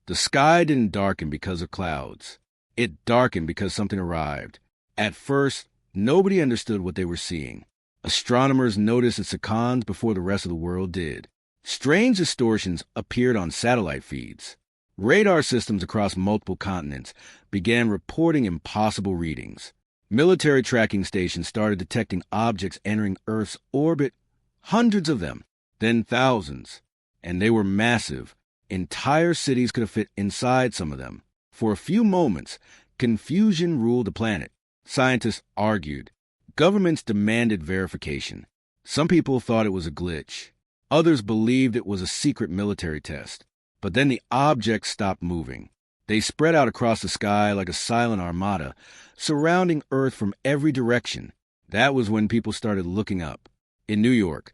The sky didn't darken because of clouds. It darkened because something arrived. At first, nobody understood what they were seeing. Astronomers noticed its icons before the rest of the world did. Strange distortions appeared on satellite feeds. Radar systems across multiple continents began reporting impossible readings. Military tracking stations started detecting objects entering Earth's orbit, hundreds of them, then thousands. And they were massive. Entire cities could have fit inside some of them. For a few moments, confusion ruled the planet. Scientists argued. Governments demanded verification. Some people thought it was a glitch. Others believed it was a secret military test. But then the objects stopped moving. They spread out across the sky like a silent armada, surrounding Earth from every direction. That was when people started looking up. In New York,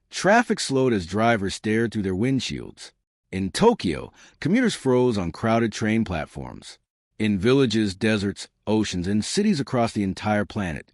traffic slowed as drivers stared through their windshields. In Tokyo, commuters froze on crowded train platforms. In villages, deserts, oceans, and cities across the entire planet,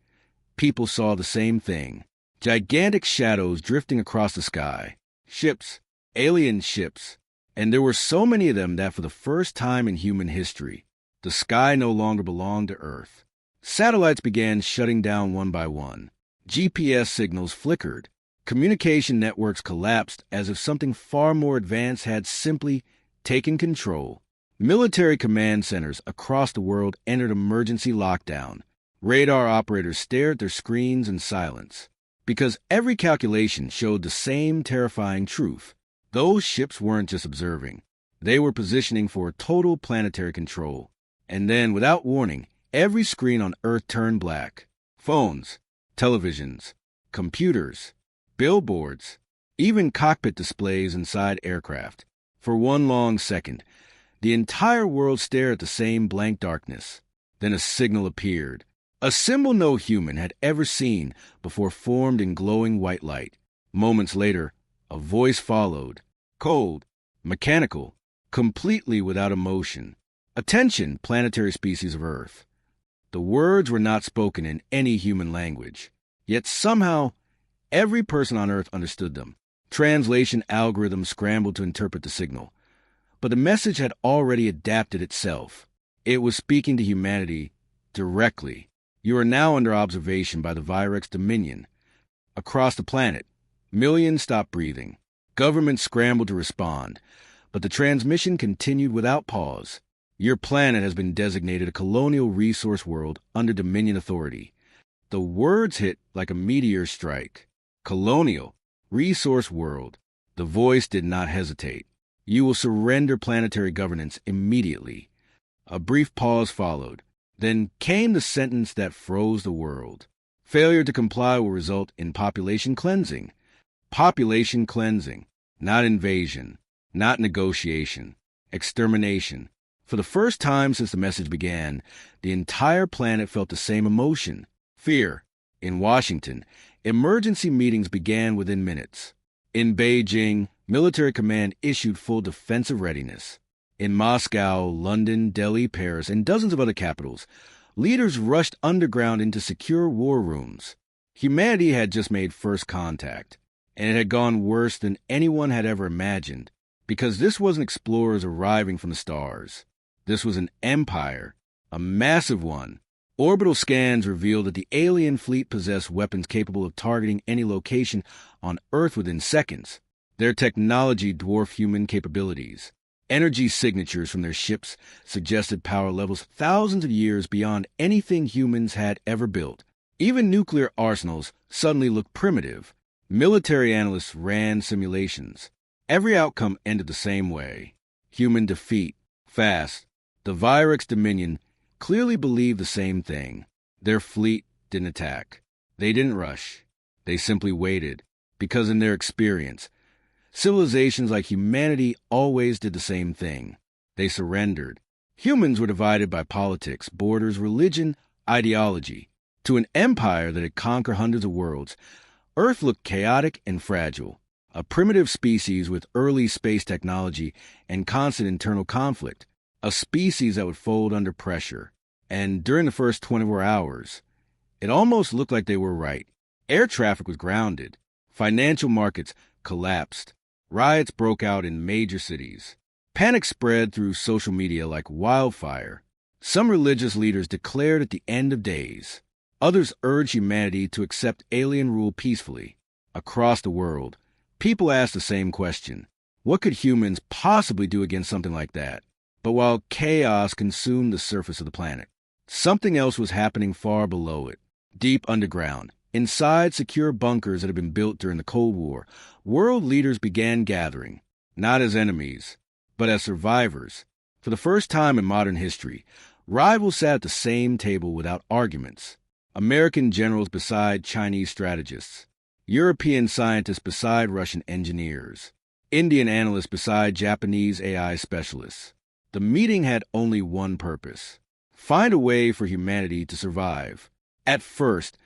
people saw the same thing. Gigantic shadows drifting across the sky. Ships, alien ships. And there were so many of them that for the first time in human history, the sky no longer belonged to Earth. Satellites began shutting down one by one. GPS signals flickered. Communication networks collapsed as if something far more advanced had simply taken control. Military command centers across the world entered emergency lockdown. Radar operators stared at their screens in silence. Because every calculation showed the same terrifying truth. Those ships weren't just observing. They were positioning for total planetary control. And then, without warning, every screen on Earth turned black. Phones, televisions, computers, billboards, even cockpit displays inside aircraft. For one long second, the entire world stared at the same blank darkness. Then a signal appeared. A symbol no human had ever seen before formed in glowing white light. Moments later, a voice followed. Cold, mechanical, completely without emotion. Attention, planetary species of Earth. The words were not spoken in any human language. Yet somehow, every person on Earth understood them. Translation algorithms scrambled to interpret the signal. But the message had already adapted itself. It was speaking to humanity directly. You are now under observation by the Virex Dominion. Across the planet, millions stopped breathing. Governments scrambled to respond, but the transmission continued without pause. Your planet has been designated a colonial resource world under Dominion authority. The words hit like a meteor strike. Colonial, resource world. The voice did not hesitate. You will surrender planetary governance immediately. A brief pause followed. Then came the sentence that froze the world. Failure to comply will result in population cleansing. Population cleansing, not invasion, not negotiation, extermination. For the first time since the message began, the entire planet felt the same emotion, fear. In Washington, emergency meetings began within minutes. In Beijing, military command issued full defensive readiness. In Moscow, London, Delhi, Paris, and dozens of other capitals, leaders rushed underground into secure war rooms. Humanity had just made first contact. And it had gone worse than anyone had ever imagined, because this wasn't explorers arriving from the stars. This was an empire, a massive one. Orbital scans revealed that the alien fleet possessed weapons capable of targeting any location on Earth within seconds. Their technology dwarfed human capabilities. Energy signatures from their ships suggested power levels thousands of years beyond anything humans had ever built. Even nuclear arsenals suddenly looked primitive. Military analysts ran simulations. Every outcome ended the same way. Human defeat. Fast. The Virex Dominion clearly believed the same thing. Their fleet didn't attack. They didn't rush. They simply waited. Because in their experience, civilizations like humanity always did the same thing. They surrendered. Humans were divided by politics, borders, religion, ideology. To an empire that had conquered hundreds of worlds, Earth looked chaotic and fragile, a primitive species with early space technology and constant internal conflict, a species that would fold under pressure. And during the first 24 hours, it almost looked like they were right. Air traffic was grounded. Financial markets collapsed. Riots broke out in major cities. Panic spread through social media like wildfire. Some religious leaders declared at the end of days. Others urged humanity to accept alien rule peacefully. Across the world, people asked the same question. What could humans possibly do against something like that? But while chaos consumed the surface of the planet, something else was happening far below it, deep underground. Inside secure bunkers that had been built during the Cold War, world leaders began gathering, not as enemies, but as survivors. For the first time in modern history, rivals sat at the same table without arguments. American generals beside Chinese strategists, European scientists beside Russian engineers, Indian analysts beside Japanese AI specialists. The meeting had only one purpose: find a way for humanity to survive. At first,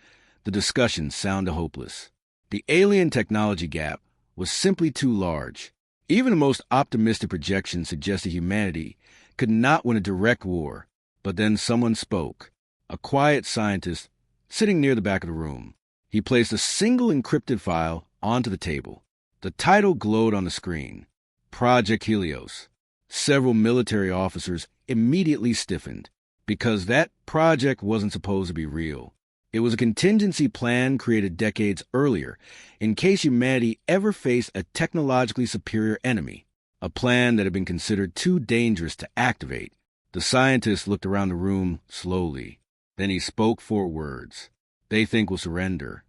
the discussion sounded hopeless. The alien technology gap was simply too large. Even the most optimistic projections suggested humanity could not win a direct war. But then someone spoke, a quiet scientist sitting near the back of the room. He placed a single encrypted file onto the table. The title glowed on the screen: Project Helios. Several military officers immediately stiffened, because that project wasn't supposed to be real. It was a contingency plan created decades earlier in case humanity ever faced a technologically superior enemy, a plan that had been considered too dangerous to activate. The scientist looked around the room slowly. Then he spoke 4 words. They think we'll surrender.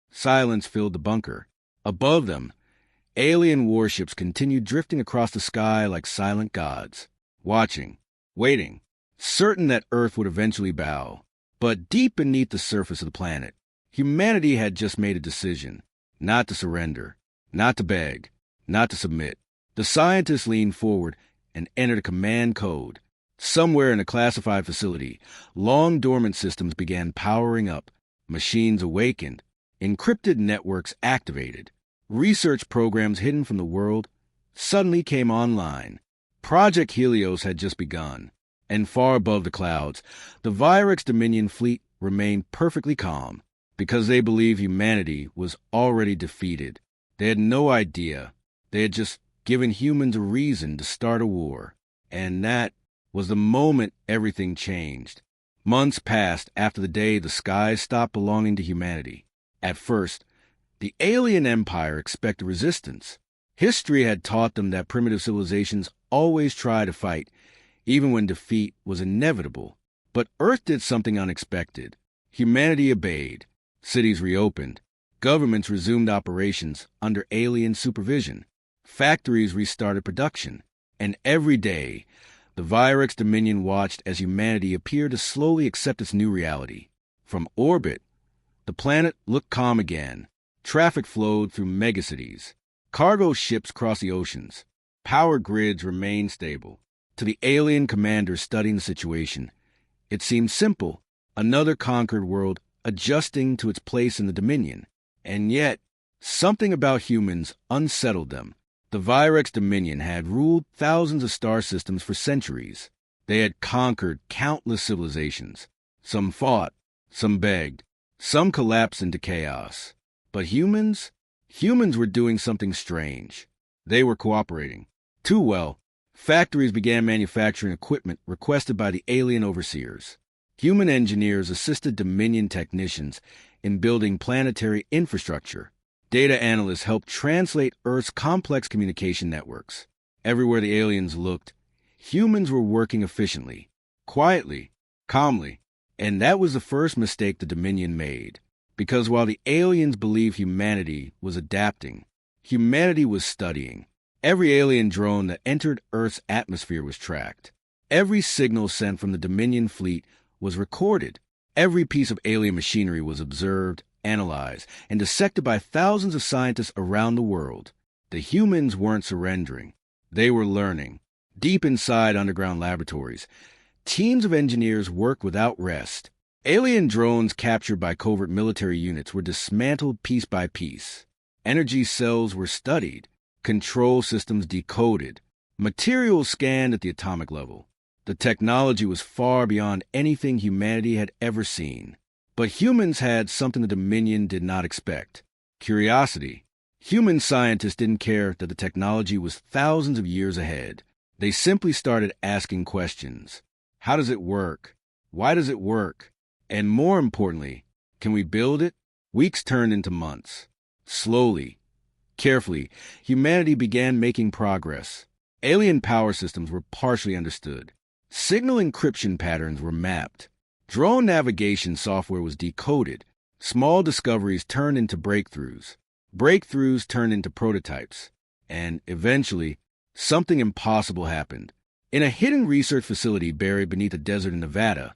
Silence filled the bunker. Above them, alien warships continued drifting across the sky like silent gods, watching, waiting, certain that Earth would eventually bow. But deep beneath the surface of the planet, humanity had just made a decision: not to surrender, not to beg, not to submit. The scientists leaned forward and entered a command code. Somewhere in a classified facility, long-dormant systems began powering up. Machines awakened. Encrypted networks activated. Research programs hidden from the world suddenly came online. Project Helios had just begun. And far above the clouds, the Virex Dominion fleet remained perfectly calm, because they believed humanity was already defeated. They had no idea. They had just given humans a reason to start a war. And that was the moment everything changed. Months passed after the day the skies stopped belonging to humanity. At first, the alien empire expected resistance. History had taught them that primitive civilizations always try to fight, even when defeat was inevitable. But Earth did something unexpected. Humanity obeyed. Cities reopened. Governments resumed operations under alien supervision. Factories restarted production. And every day, the Virex Dominion watched as humanity appeared to slowly accept its new reality. From orbit, the planet looked calm again. Traffic flowed through megacities. Cargo ships crossed the oceans. Power grids remained stable. To the alien commanders studying the situation, it seemed simple: another conquered world adjusting to its place in the Dominion. And yet, something about humans unsettled them. The Virex Dominion had ruled thousands of star systems for centuries. They had conquered countless civilizations. Some fought, some begged, some collapsed into chaos. But humans were doing something strange. They were cooperating. Too well, factories began manufacturing equipment requested by the alien overseers. Human engineers assisted Dominion technicians in building planetary infrastructure. Data analysts helped translate Earth's complex communication networks. Everywhere the aliens looked, humans were working efficiently, quietly, calmly. And that was the first mistake the Dominion made. Because while the aliens believed humanity was adapting, humanity was studying. Every alien drone that entered Earth's atmosphere was tracked. Every signal sent from the Dominion fleet was recorded. Every piece of alien machinery was observed, analyzed, and dissected by thousands of scientists around the world. The humans weren't surrendering. They were learning. Deep inside underground laboratories, teams of engineers worked without rest. Alien drones captured by covert military units were dismantled piece by piece. Energy cells were studied. Control systems decoded. Materials scanned at the atomic level. The technology was far beyond anything humanity had ever seen. But humans had something the Dominion did not expect: curiosity. Human scientists didn't care that the technology was thousands of years ahead. They simply started asking questions. How does it work? Why does it work? And more importantly, can we build it? Weeks turned into months. Slowly, carefully, humanity began making progress. Alien power systems were partially understood. Signal encryption patterns were mapped. Drone navigation software was decoded. Small discoveries turned into breakthroughs. Breakthroughs turned into prototypes. And eventually, something impossible happened. In a hidden research facility buried beneath a desert in Nevada,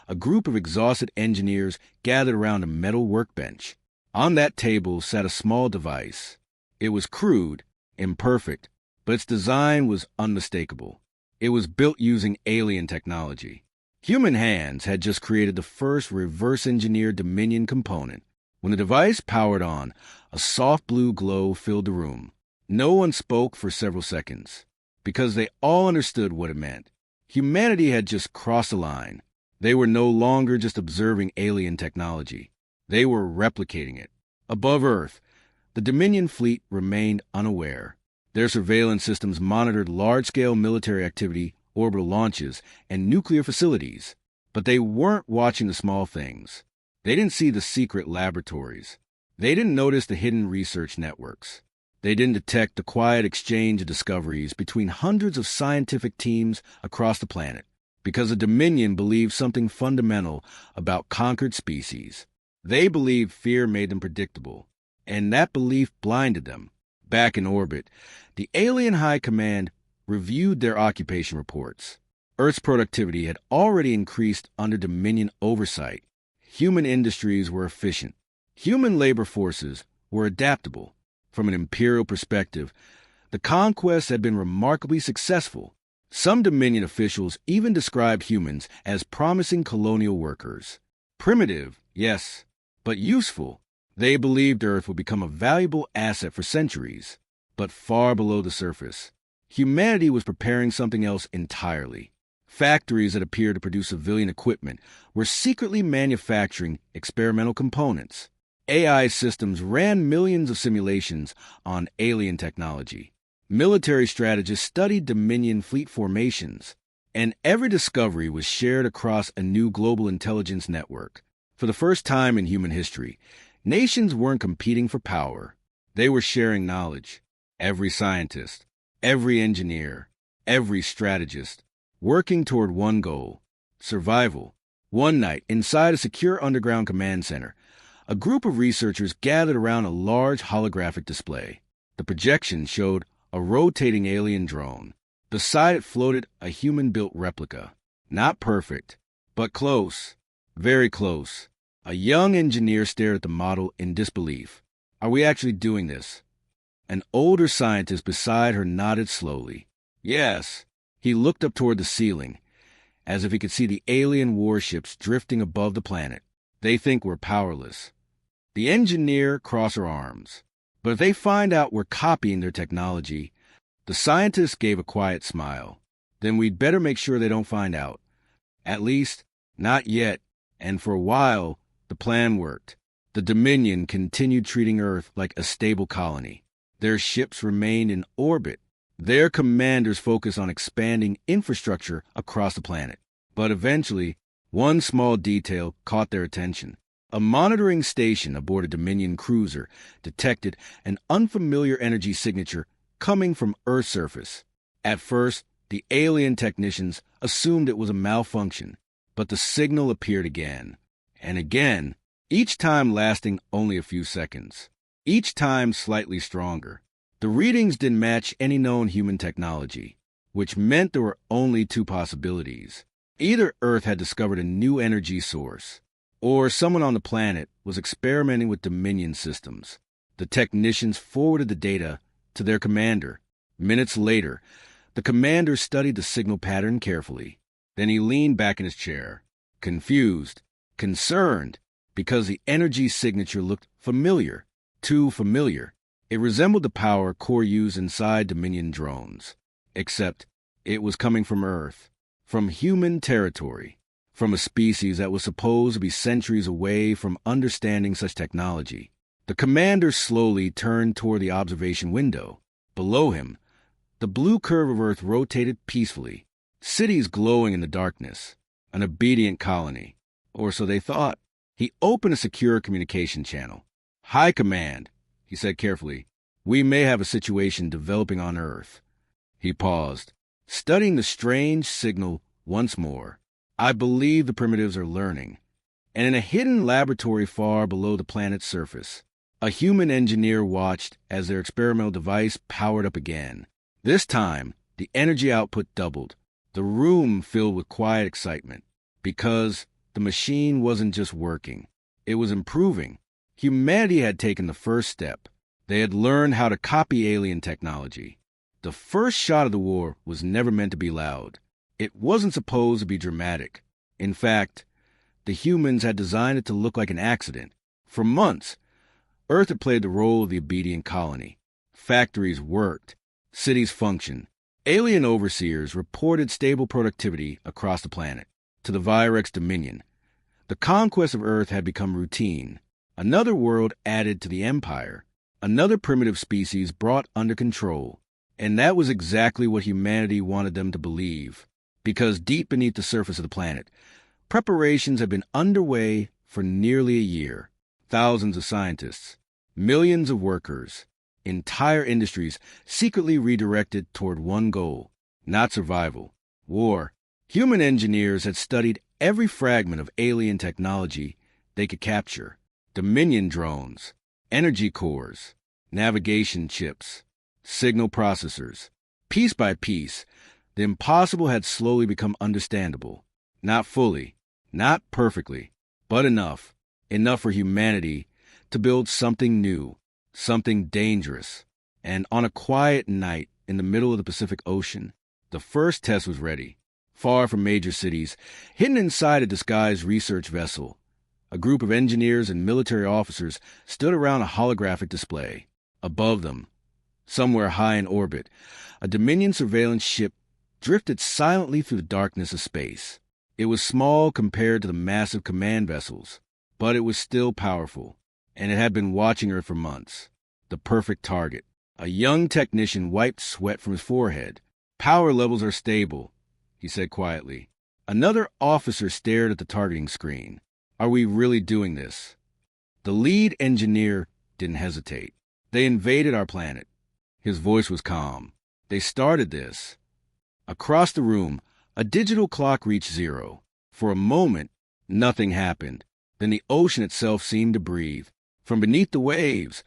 a group of exhausted engineers gathered around a metal workbench. On that table sat a small device. It was crude, imperfect, but its design was unmistakable. It was built using alien technology. Human hands had just created the first reverse-engineered Dominion component. When the device powered on, a soft blue glow filled the room. No one spoke for several seconds, because they all understood what it meant. Humanity had just crossed a line. They were no longer just observing alien technology. They were replicating it. Above Earth, the Dominion fleet remained unaware. Their surveillance systems monitored large-scale military activity, orbital launches, and nuclear facilities. But they weren't watching the small things. They didn't see the secret laboratories. They didn't notice the hidden research networks. They didn't detect the quiet exchange of discoveries between hundreds of scientific teams across the planet, because the Dominion believed something fundamental about conquered species. They believed fear made them predictable, and that belief blinded them. Back in orbit, the alien high command reviewed their occupation reports. Earth's productivity had already increased under Dominion oversight. Human industries were efficient. Human labor forces were adaptable. From an imperial perspective, the conquest had been remarkably successful. Some Dominion officials even described humans as promising colonial workers. Primitive, yes, but useful. They believed Earth would become a valuable asset for centuries. But far below the surface, humanity was preparing something else entirely. Factories that appeared to produce civilian equipment were secretly manufacturing experimental components. AI systems ran millions of simulations on alien technology. Military strategists studied Dominion fleet formations, and every discovery was shared across a new global intelligence network. For the first time in human history, nations weren't competing for power. They were sharing knowledge. Every scientist, every engineer, every strategist, working toward one goal: survival. One night, inside a secure underground command center, a group of researchers gathered around a large holographic display. The projection showed a rotating alien drone. Beside it floated a human-built replica. Not perfect, but close. Very close. A young engineer stared at the model in disbelief. Are we actually doing this? An older scientist beside her nodded slowly. Yes. He looked up toward the ceiling, as if he could see the alien warships drifting above the planet. They think we're powerless. The engineer crossed her arms. But if they find out we're copying their technology, the scientist gave a quiet smile. Then we'd better make sure they don't find out. At least, not yet. And for a while, the plan worked. The Dominion continued treating Earth like a stable colony. Their ships remained in orbit. Their commanders focused on expanding infrastructure across the planet. But eventually, one small detail caught their attention. A monitoring station aboard a Dominion cruiser detected an unfamiliar energy signature coming from Earth's surface. At first, the alien technicians assumed it was a malfunction, but the signal appeared again and again, each time lasting only a few seconds, each time slightly stronger. The readings didn't match any known human technology, which meant there were only two possibilities. Either Earth had discovered a new energy source, or someone on the planet was experimenting with Dominion systems. The technicians forwarded the data to their commander. Minutes later, the commander studied the signal pattern carefully. Then he leaned back in his chair, confused, concerned, because the energy signature looked familiar, too familiar. It resembled the power core used inside Dominion drones, except it was coming from Earth, from human territory, from a species that was supposed to be centuries away from understanding such technology. The commander slowly turned toward the observation window. Below him, The blue curve of Earth rotated peacefully, cities glowing in the darkness, an obedient colony. Or so they thought. He opened a secure communication channel. "High Command," he said carefully. "We may have a situation developing on Earth." He paused, studying the strange signal once more. "I believe the primitives are learning." And in a hidden laboratory far below the planet's surface, a human engineer watched as their experimental device powered up again. This time, the energy output doubled, the room filled with quiet excitement, because the machine wasn't just working, it was improving. Humanity had taken the first step. They had learned how to copy alien technology. The first shot of the war was never meant to be loud. It wasn't supposed to be dramatic. In fact, the humans had designed it to look like an accident. For months, Earth had played the role of the obedient colony. Factories worked. Cities functioned. Alien overseers reported stable productivity across the planet. To the Virex Dominion, the conquest of Earth had become routine. Another world added to the empire. Another primitive species brought under control. And that was exactly what humanity wanted them to believe. Because deep beneath the surface of the planet, preparations had been underway for nearly a year. Thousands of scientists, millions of workers, entire industries secretly redirected toward one goal, not survival, war. Human engineers had studied every fragment of alien technology they could capture. Dominion drones, energy cores, navigation chips, signal processors. Piece by piece, the impossible had slowly become understandable. Not fully, not perfectly, but enough for humanity to build something new, something dangerous. And on a quiet night in the middle of the Pacific Ocean, the first test was ready. Far from major cities, hidden inside a disguised research vessel, a group of engineers and military officers stood around a holographic display. Above them, somewhere high in orbit, a Dominion surveillance ship drifted silently through the darkness of space. It was small compared to the massive command vessels, but it was still powerful, and it had been watching Earth for months. The perfect target. A young technician wiped sweat from his forehead. "Power levels are stable," he said quietly. Another officer stared at the targeting screen. "Are we really doing this?" The lead engineer didn't hesitate. "They invaded our planet." His voice was calm. "They started this." Across the room, a digital clock reached zero. For a moment, nothing happened. Then the ocean itself seemed to breathe. From beneath the waves,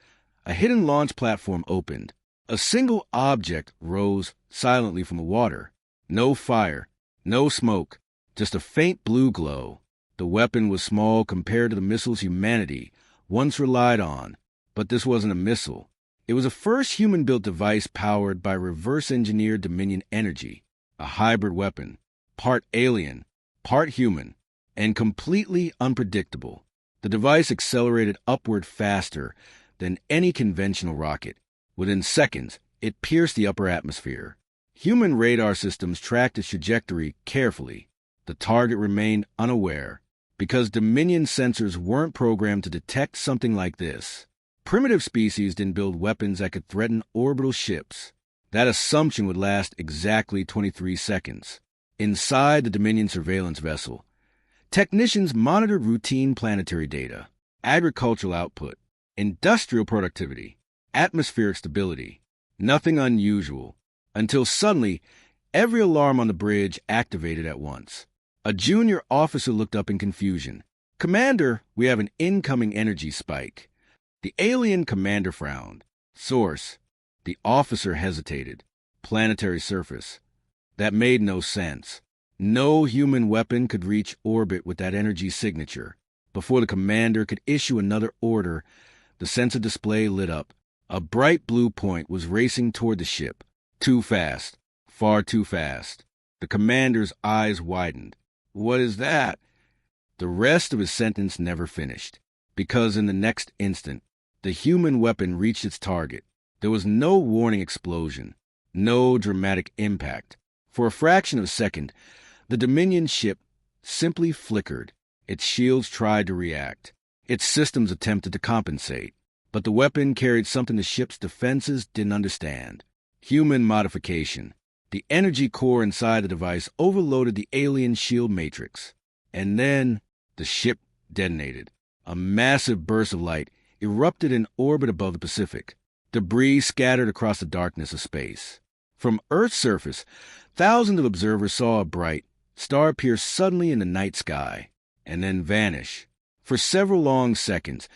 a hidden launch platform opened. A single object rose silently from the water. No fire, no smoke, just a faint blue glow. The weapon was small compared to the missiles humanity once relied on, but this wasn't a missile. It was a first human-built device powered by reverse-engineered Dominion energy, a hybrid weapon, part alien, part human, and completely unpredictable. The device accelerated upward faster than any conventional rocket. Within seconds, it pierced the upper atmosphere. Human radar systems tracked its trajectory carefully. The target remained unaware, because Dominion sensors weren't programmed to detect something like this. Primitive species didn't build weapons that could threaten orbital ships. That assumption would last exactly 23 seconds. Inside the Dominion surveillance vessel, technicians monitored routine planetary data, agricultural output, industrial productivity, atmospheric stability. Nothing unusual, until suddenly every alarm on the bridge activated at once. A junior officer looked up in confusion. "Commander, we have an incoming energy spike." The alien commander frowned. "Source." The officer hesitated. "Planetary surface." That made no sense. No human weapon could reach orbit with that energy signature. Before the commander could issue another order, the sensor display lit up. A bright blue point was racing toward the ship. Too fast. Far too fast. The commander's eyes widened. "What is that?" The rest of his sentence never finished, because in the next instant, the human weapon reached its target. There was no warning explosion, no dramatic impact. For a fraction of a second, the Dominion ship simply flickered. Its shields tried to react. Its systems attempted to compensate. But the weapon carried something the ship's defenses didn't understand. Human modification. The energy core inside the device overloaded the alien shield matrix. And then the ship detonated. A massive burst of light erupted in orbit above the Pacific. Debris scattered across the darkness of space. From Earth's surface, thousands of observers saw a bright star appear suddenly in the night sky and then vanish. For several long seconds,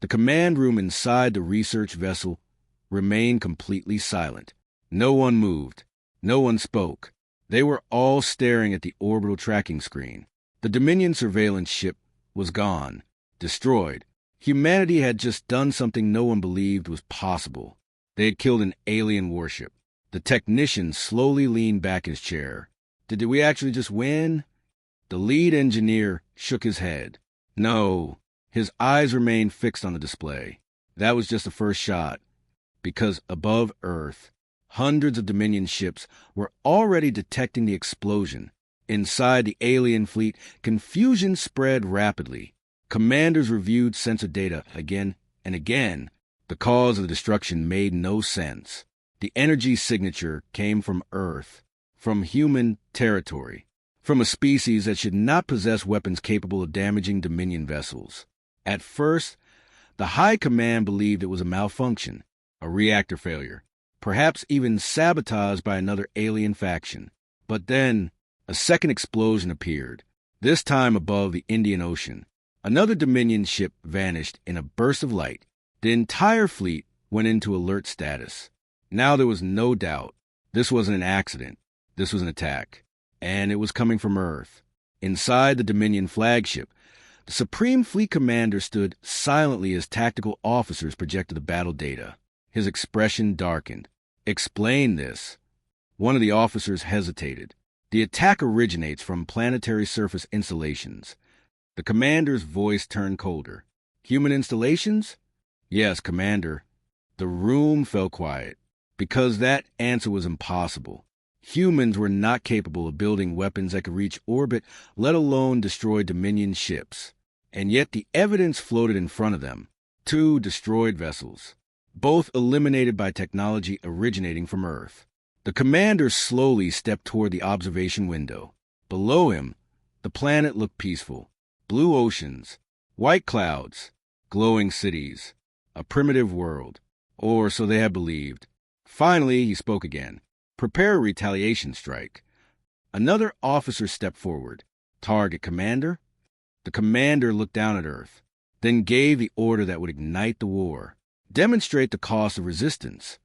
the command room inside the research vessel remained completely silent. No one moved. No one spoke. They were all staring at the orbital tracking screen. The Dominion surveillance ship was gone, destroyed. Humanity had just done something no one believed was possible. They had killed an alien warship. The technician slowly leaned back in his chair. Did we actually just win? The lead engineer shook his head. No. His eyes remained fixed on the display. That was just the first shot. Because above Earth, hundreds of Dominion ships were already detecting the explosion. Inside the alien fleet, confusion spread rapidly. Commanders reviewed sensor data again and again. The cause of the destruction made no sense. The energy signature came from Earth, from human territory, from a species that should not possess weapons capable of damaging Dominion vessels. At first, the High Command believed it was a malfunction, a reactor failure, perhaps even sabotaged by another alien faction. But then, a second explosion appeared, this time above the Indian Ocean. Another Dominion ship vanished in a burst of light. The entire fleet went into alert status. Now there was no doubt. This wasn't an accident. This was an attack. And it was coming from Earth. Inside the Dominion flagship, the Supreme Fleet Commander stood silently as tactical officers projected the battle data. His expression darkened. "Explain this." One of the officers hesitated. "The attack originates from planetary surface installations." The commander's voice turned colder. "Human installations?" "Yes, Commander." The room fell quiet, because that answer was impossible. Humans were not capable of building weapons that could reach orbit, let alone destroy Dominion ships. And yet the evidence floated in front of them. 2 destroyed vessels, both eliminated by technology originating from Earth. The commander slowly stepped toward the observation window. Below him, the planet looked peaceful. Blue oceans, white clouds, glowing cities, a primitive world, or so they had believed. Finally, he spoke again. "Prepare a retaliation strike." Another officer stepped forward. "Target, Commander?" The commander looked down at Earth, then gave the order that would ignite the war. "Demonstrate the cost of resistance."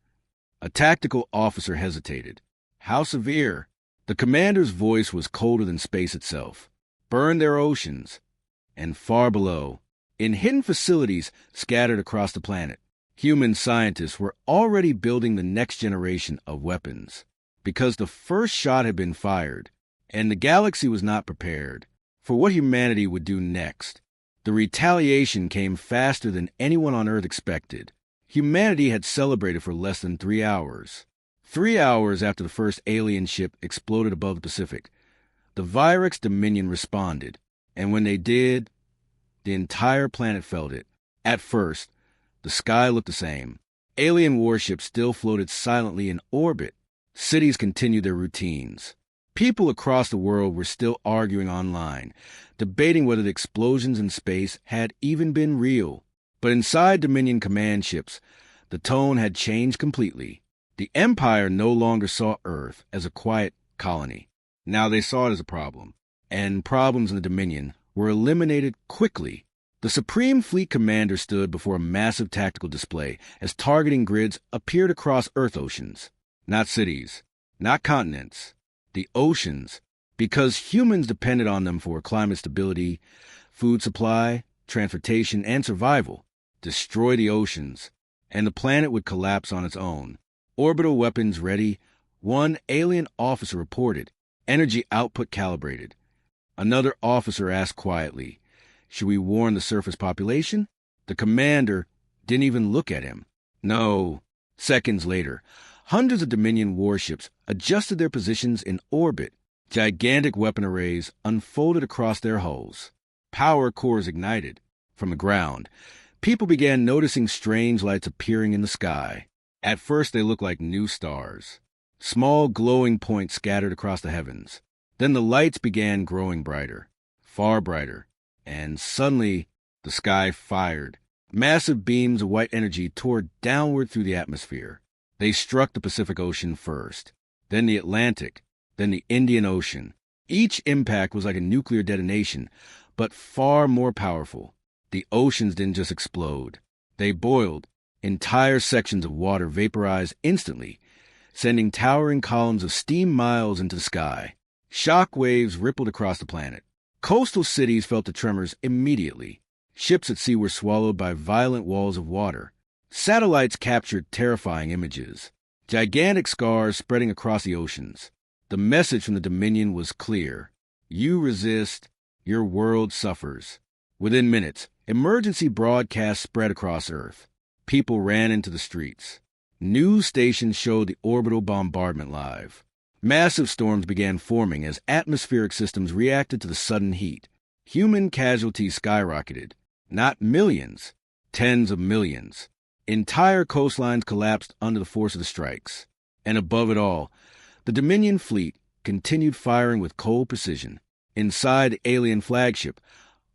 A tactical officer hesitated. "How severe?" The commander's voice was colder than space itself. "Burn their oceans." And far below, in hidden facilities scattered across the planet, human scientists were already building the next generation of weapons. Because the first shot had been fired, and the galaxy was not prepared for what humanity would do next. The retaliation came faster than anyone on Earth expected. Humanity had celebrated for less than 3 hours. 3 hours after the first alien ship exploded above the Pacific, the Virex Dominion responded. And when they did, the entire planet felt it. At first, the sky looked the same. Alien warships still floated silently in orbit. Cities continued their routines. People across the world were still arguing online, debating whether the explosions in space had even been real. But inside Dominion command ships, the tone had changed completely. The Empire no longer saw Earth as a quiet colony. Now they saw it as a problem. And problems in the Dominion were eliminated quickly. The Supreme Fleet Commander stood before a massive tactical display as targeting grids appeared across Earth oceans. Not cities, not continents, the oceans, because humans depended on them for climate stability, food supply, transportation, and survival. Destroy the oceans, and the planet would collapse on its own. Orbital weapons ready, one alien officer reported. Energy output calibrated. Another officer asked quietly, "Should we warn the surface population?" The commander didn't even look at him. No. Seconds later, hundreds of Dominion warships adjusted their positions in orbit. Gigantic weapon arrays unfolded across their hulls. Power cores ignited. From the ground, people began noticing strange lights appearing in the sky. At first, they looked like new stars, small glowing points scattered across the heavens. Then the lights began growing brighter, far brighter, and suddenly the sky fired. Massive beams of white energy tore downward through the atmosphere. They struck the Pacific Ocean first, then the Atlantic, then the Indian Ocean. Each impact was like a nuclear detonation, but far more powerful. The oceans didn't just explode. They boiled. Entire sections of water vaporized instantly, sending towering columns of steam miles into the sky. Shock waves rippled across the planet. Coastal cities felt the tremors immediately. Ships at sea were swallowed by violent walls of water. Satellites captured terrifying images, gigantic scars spreading across the oceans. The message from the Dominion was clear. You resist, your world suffers. Within minutes, emergency broadcasts spread across Earth. People ran into the streets. News stations showed the orbital bombardment live. Massive storms began forming as atmospheric systems reacted to the sudden heat. Human casualties skyrocketed. Not millions, tens of millions. Entire coastlines collapsed under the force of the strikes. And above it all, the Dominion fleet continued firing with cold precision. Inside the alien flagship,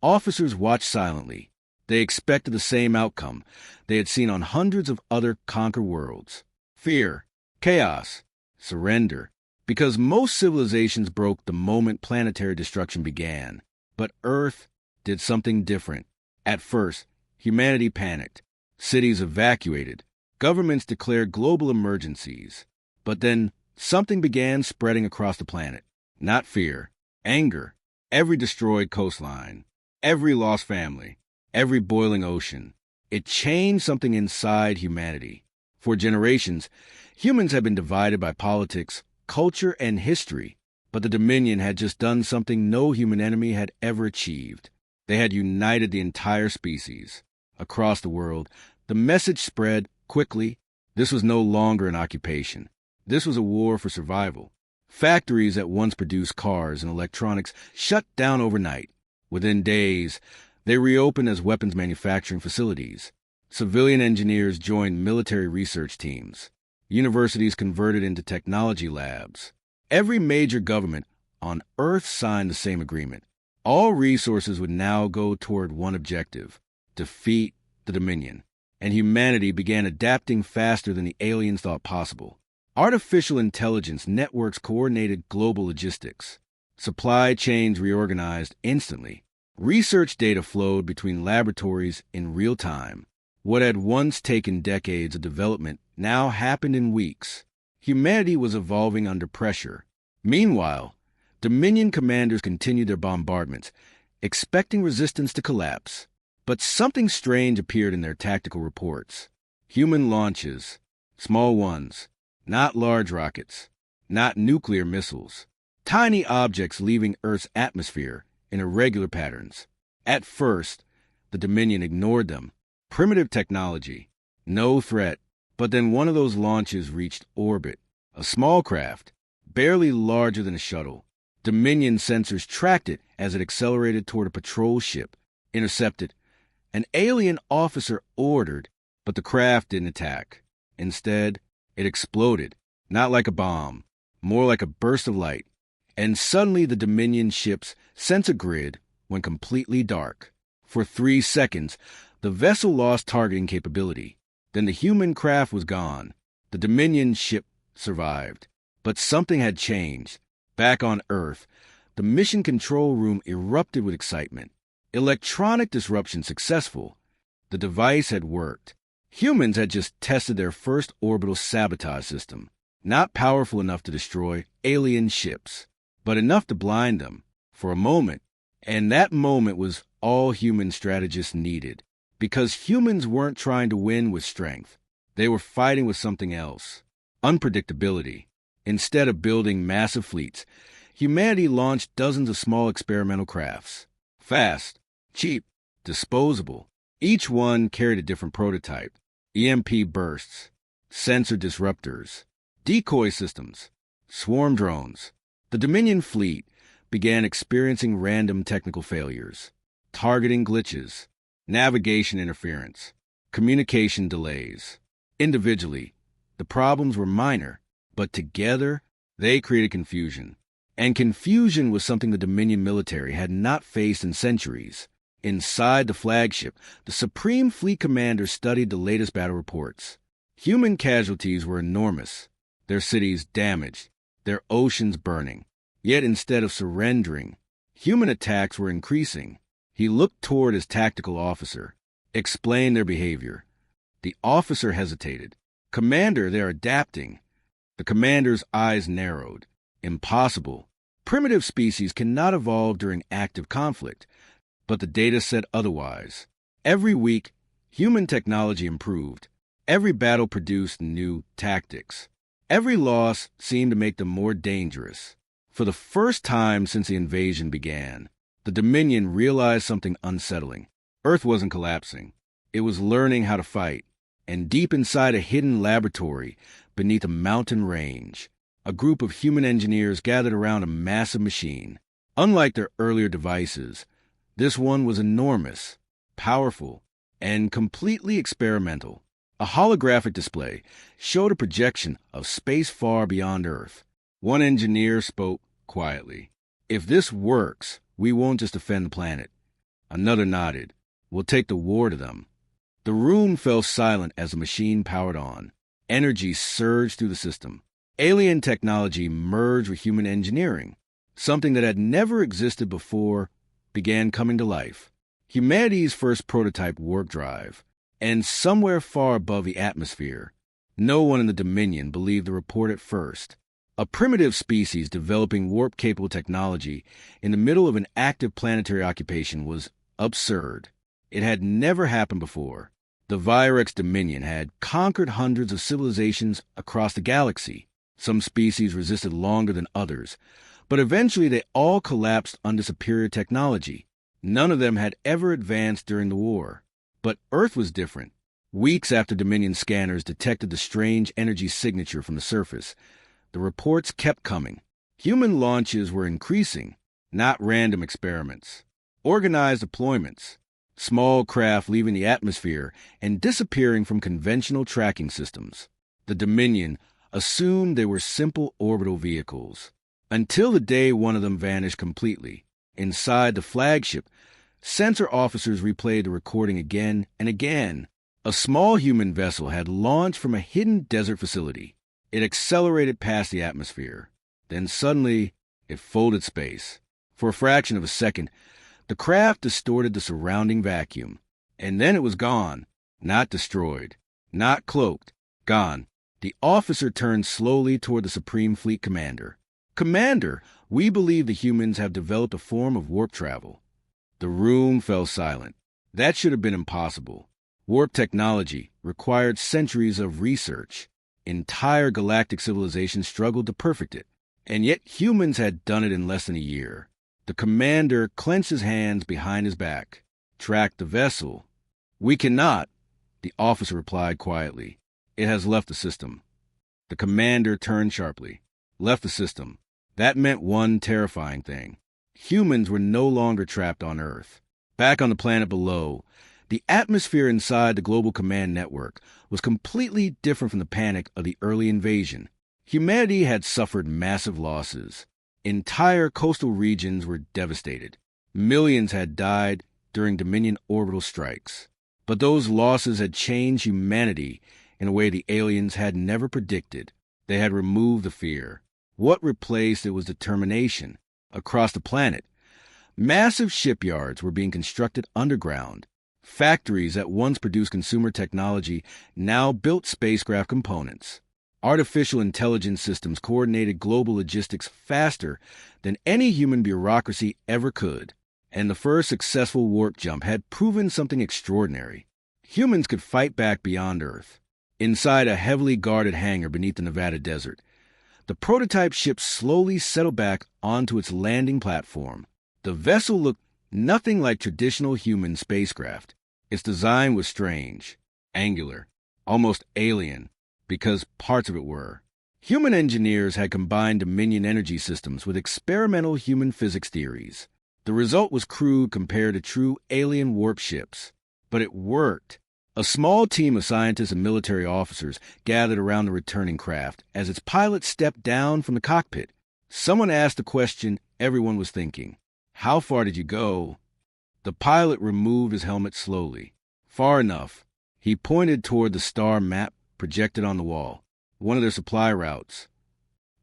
officers watched silently. They expected the same outcome they had seen on hundreds of other conquered worlds. Fear, chaos, surrender. Because most civilizations broke the moment planetary destruction began. But Earth did something different. At first, humanity panicked. Cities evacuated. Governments declared global emergencies. But then something began spreading across the planet. Not fear, anger. Every destroyed coastline, every lost family, every boiling ocean. It changed something inside humanity. For generations, humans had been divided by politics, culture, and history. But the Dominion had just done something no human enemy had ever achieved. They had united the entire species. Across the world, the message spread quickly. This was no longer an occupation. This was a war for survival. Factories that once produced cars and electronics shut down overnight. Within days, they reopened as weapons manufacturing facilities. Civilian engineers joined military research teams. Universities converted into technology labs. Every major government on Earth signed the same agreement. All resources would now go toward one objective: defeat the Dominion. And humanity began adapting faster than the aliens thought possible. Artificial intelligence networks coordinated global logistics. Supply chains reorganized instantly. Research data flowed between laboratories in real time. What had once taken decades of development now happened in weeks. Humanity was evolving under pressure. Meanwhile, Dominion commanders continued their bombardments, expecting resistance to collapse. But something strange appeared in their tactical reports. Human launches, small ones, not large rockets, not nuclear missiles. Tiny objects leaving Earth's atmosphere in irregular patterns. At first, the Dominion ignored them. Primitive technology, no threat. But then one of those launches reached orbit. A small craft, barely larger than a shuttle. Dominion sensors tracked it as it accelerated toward a patrol ship. Intercepted. An alien officer ordered, but the craft didn't attack. Instead, it exploded, not like a bomb, more like a burst of light. And suddenly the Dominion ship's sensor grid went completely dark. For 3 seconds, the vessel lost targeting capability. Then the human craft was gone. The Dominion ship survived. But something had changed. Back on Earth, the mission control room erupted with excitement. Electronic disruption successful. The device had worked. Humans had just tested their first orbital sabotage system. Not powerful enough to destroy alien ships, but enough to blind them for a moment. And that moment was all human strategists needed. Because humans weren't trying to win with strength. They were fighting with something else. Unpredictability. Instead of building massive fleets, humanity launched dozens of small experimental crafts. Fast, cheap, disposable. Each one carried a different prototype. EMP bursts, sensor disruptors, decoy systems, swarm drones. The Dominion fleet began experiencing random technical failures, targeting glitches, navigation interference, communication delays. Individually, The problems were minor, but together they created confusion. And confusion was something the Dominion military had not faced in centuries. Inside the flagship, the Supreme Fleet Commander studied the latest battle reports. Human casualties were enormous, their cities damaged, their oceans burning. Yet instead of surrendering, human attacks were increasing. He looked toward his tactical officer, explained their behavior. The officer hesitated. "Commander, they're adapting." The commander's eyes narrowed. Impossible. Primitive species cannot evolve during active conflict. But the data said otherwise. Every week, human technology improved. Every battle produced new tactics. Every loss seemed to make them more dangerous. For the first time since the invasion began, the Dominion realized something unsettling. Earth wasn't collapsing. It was learning how to fight. And deep inside a hidden laboratory, beneath a mountain range, a group of human engineers gathered around a massive machine. Unlike their earlier devices, this one was enormous, powerful, and completely experimental. A holographic display showed a projection of space far beyond Earth. One engineer spoke quietly. "If this works, we won't just defend the planet." Another nodded. "We'll take the war to them." The room fell silent as the machine powered on. Energy surged through the system. Alien technology merged with human engineering. Something that had never existed before began coming to life. Humanity's first prototype warp drive. And somewhere far above the atmosphere, no one in the Dominion believed the report at first. A primitive species developing warp-capable technology in the middle of an active planetary occupation was absurd. It had never happened before. The Virex Dominion had conquered hundreds of civilizations across the galaxy. Some species resisted longer than others, but eventually they all collapsed under superior technology. None of them had ever advanced during the war. But Earth was different. Weeks after Dominion scanners detected the strange energy signature from the surface, the reports kept coming. Human launches were increasing, not random experiments. Organized deployments. Small craft leaving the atmosphere and disappearing from conventional tracking systems. The Dominion assumed they were simple orbital vehicles, until the day one of them vanished completely. Inside the flagship, sensor officers replayed the recording again and again. A small human vessel had launched from a hidden desert facility. It accelerated past the atmosphere. Then suddenly, it folded space. For a fraction of a second, the craft distorted the surrounding vacuum. And then it was gone. Not destroyed. Not cloaked. Gone. The officer turned slowly toward the Supreme Fleet Commander. "Commander, we believe the humans have developed a form of warp travel." The room fell silent. That should have been impossible. Warp technology required centuries of research. Entire galactic civilizations struggled to perfect it. And yet humans had done it in less than a year. The commander clenched his hands behind his back. "Track the vessel." "We cannot," the officer replied quietly. "It has left the system." The commander turned sharply. Left the system. That meant one terrifying thing. Humans were no longer trapped on Earth. Back on the planet below, the atmosphere inside the global command network was completely different from the panic of the early invasion. Humanity had suffered massive losses. Entire coastal regions were devastated. Millions had died during Dominion orbital strikes. But those losses had changed humanity in a way the aliens had never predicted. They had removed the fear. What replaced it was determination. Across the planet, massive shipyards were being constructed underground. Factories that once produced consumer technology now built spacecraft components. Artificial intelligence systems coordinated global logistics faster than any human bureaucracy ever could. And the first successful warp jump had proven something extraordinary. Humans could fight back beyond Earth. Inside a heavily guarded hangar beneath the Nevada desert, the prototype ship slowly settled back onto its landing platform. The vessel looked nothing like traditional human spacecraft. Its design was strange, angular, almost alien, because parts of it were. Human engineers had combined Dominion energy systems with experimental human physics theories. The result was crude compared to true alien warp ships. But it worked. A small team of scientists and military officers gathered around the returning craft as its pilot stepped down from the cockpit. Someone asked the question everyone was thinking. How far did you go? The pilot removed his helmet slowly. Far enough. He pointed toward the star map projected on the wall, one of their supply routes.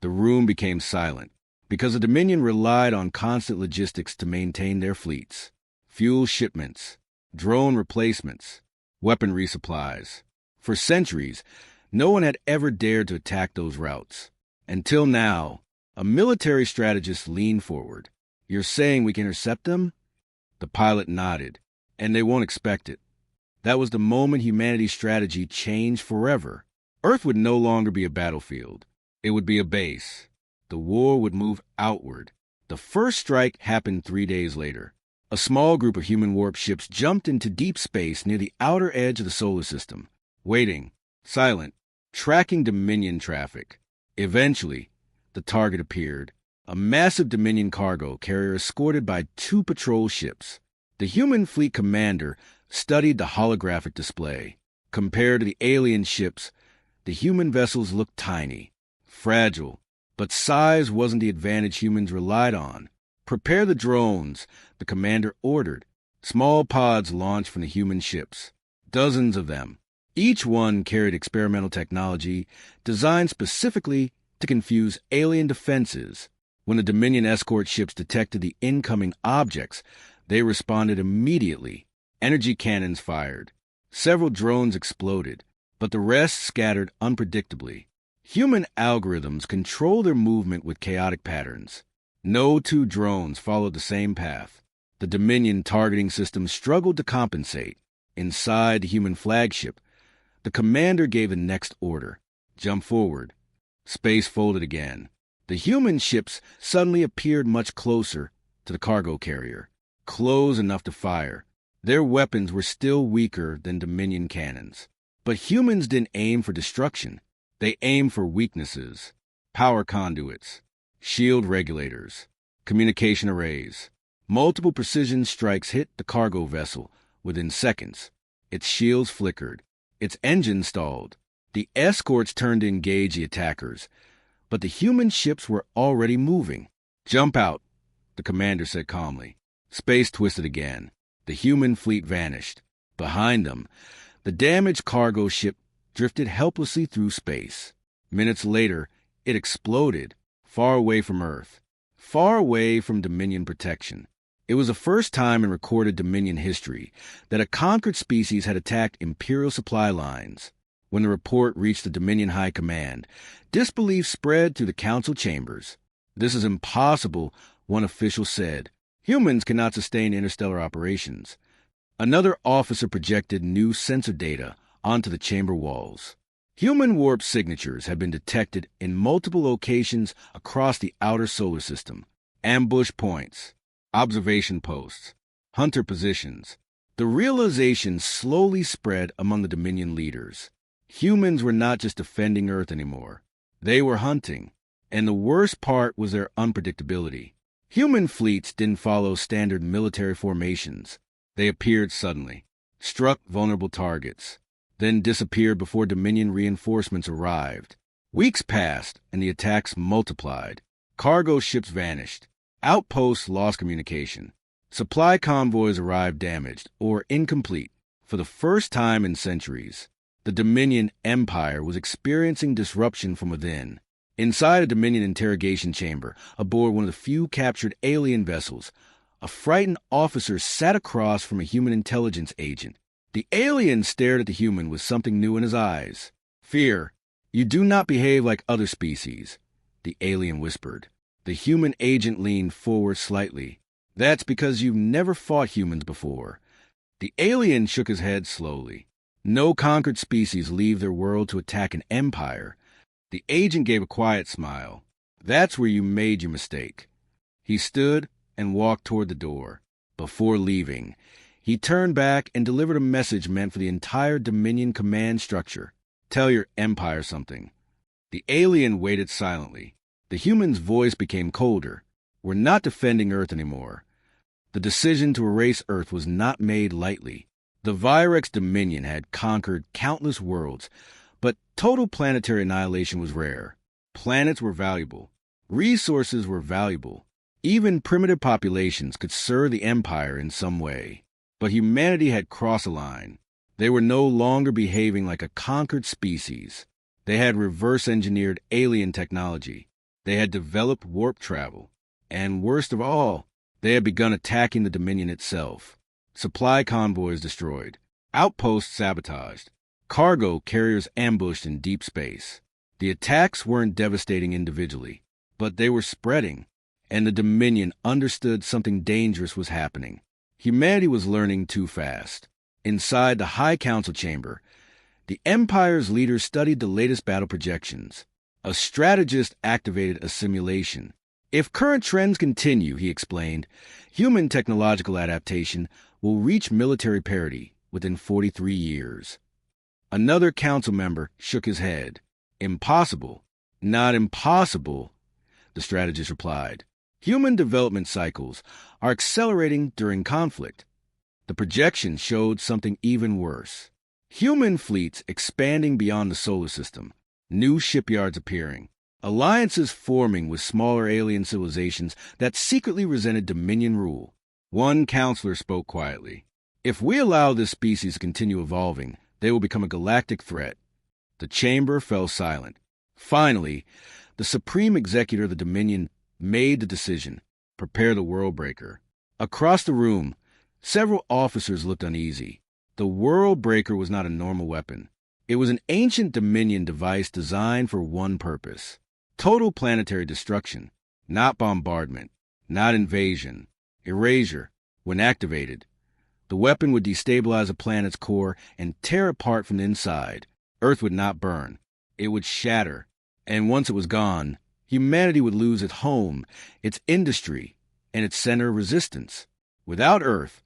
The room became silent, because the Dominion relied on constant logistics to maintain their fleets. Fuel shipments, drone replacements, weaponry supplies. For centuries, no one had ever dared to attack those routes. Until now, a military strategist leaned forward. You're saying we can intercept them? The pilot nodded, and they won't expect it. That was the moment humanity's strategy changed forever. Earth would no longer be a battlefield. It would be a base. The war would move outward. The first strike happened 3 days later. A small group of human warp ships jumped into deep space near the outer edge of the solar system, waiting, silent, tracking Dominion traffic. Eventually, the target appeared, a massive Dominion cargo carrier escorted by 2 patrol ships. The human fleet commander studied the holographic display. Compared to the alien ships, the human vessels looked tiny, fragile, but size wasn't the advantage humans relied on. Prepare the drones, the commander ordered. Small pods launched from the human ships, dozens of them. Each one carried experimental technology designed specifically to confuse alien defenses. When the Dominion escort ships detected the incoming objects, they responded immediately. Energy cannons fired. Several drones exploded, but the rest scattered unpredictably. Human algorithms control their movement with chaotic patterns. No 2 drones followed the same path. The Dominion targeting system struggled to compensate. Inside the human flagship, the commander gave the next order. Jump forward. Space folded again. The human ships suddenly appeared much closer to the cargo carrier, close enough to fire. Their weapons were still weaker than Dominion cannons. But humans didn't aim for destruction. They aimed for weaknesses. Power conduits, shield regulators, communication arrays. Multiple precision strikes hit the cargo vessel within seconds. Its shields flickered. Its engine stalled. The escorts turned to engage the attackers, but the human ships were already moving. Jump out, the commander said calmly. Space twisted again. The human fleet vanished. Behind them, the damaged cargo ship drifted helplessly through space. Minutes later, it exploded, far away from Earth, far away from Dominion protection. It was the first time in recorded Dominion history that a conquered species had attacked Imperial supply lines. When the report reached the Dominion High Command, disbelief spread through the council chambers. This is impossible, one official said. Humans cannot sustain interstellar operations. Another officer projected new sensor data onto the chamber walls. Human warp signatures had been detected in multiple locations across the outer solar system. Ambush points, observation posts, hunter positions. The realization slowly spread among the Dominion leaders. Humans were not just defending Earth anymore. They were hunting, and the worst part was their unpredictability. Human fleets didn't follow standard military formations. They appeared suddenly, struck vulnerable targets, then disappeared before Dominion reinforcements arrived. Weeks passed, and the attacks multiplied. Cargo ships vanished. Outposts lost communication. Supply convoys arrived damaged or incomplete. For the first time in centuries, the Dominion Empire was experiencing disruption from within. Inside a Dominion interrogation chamber, aboard one of the few captured alien vessels, a frightened officer sat across from a human intelligence agent. The alien stared at the human with something new in his eyes. Fear. You do not behave like other species, the alien whispered. The human agent leaned forward slightly. That's because you've never fought humans before. The alien shook his head slowly. No conquered species leave their world to attack an empire. The agent gave a quiet smile. That's where you made your mistake. He stood and walked toward the door. Before leaving, he turned back and delivered a message meant for the entire Dominion command structure. Tell your empire something. The alien waited silently. The human's voice became colder. We're not defending Earth anymore. The decision to erase Earth was not made lightly. The Virex Dominion had conquered countless worlds, but total planetary annihilation was rare. Planets were valuable. Resources were valuable. Even primitive populations could serve the Empire in some way. But humanity had crossed a line. They were no longer behaving like a conquered species. They had reverse-engineered alien technology. They had developed warp travel. And worst of all, they had begun attacking the Dominion itself. Supply convoys destroyed. Outposts sabotaged. Cargo carriers ambushed in deep space. The attacks weren't devastating individually, but they were spreading, and the Dominion understood something dangerous was happening. Humanity was learning too fast. Inside the High Council chamber, the Empire's leaders studied the latest battle projections. A strategist activated a simulation. If current trends continue, he explained, human technological adaptation will reach military parity within 43 years. Another council member shook his head. Impossible. Not impossible, the strategist replied. Human development cycles are accelerating during conflict. The projection showed something even worse. Human fleets expanding beyond the solar system, new shipyards appearing, alliances forming with smaller alien civilizations that secretly resented Dominion rule. One counselor spoke quietly. If we allow this species to continue evolving, they will become a galactic threat. The chamber fell silent. Finally, the supreme executor of the Dominion made the decision: prepare the World Breaker. Across the room, several officers looked uneasy. The World Breaker was not a normal weapon. It was an ancient Dominion device designed for one purpose: total planetary destruction, not bombardment, not invasion. Erasure. When activated, the weapon would destabilize a planet's core and tear apart from the inside. Earth would not burn. It would shatter. And once it was gone, humanity would lose its home, its industry, and its center of resistance. Without Earth,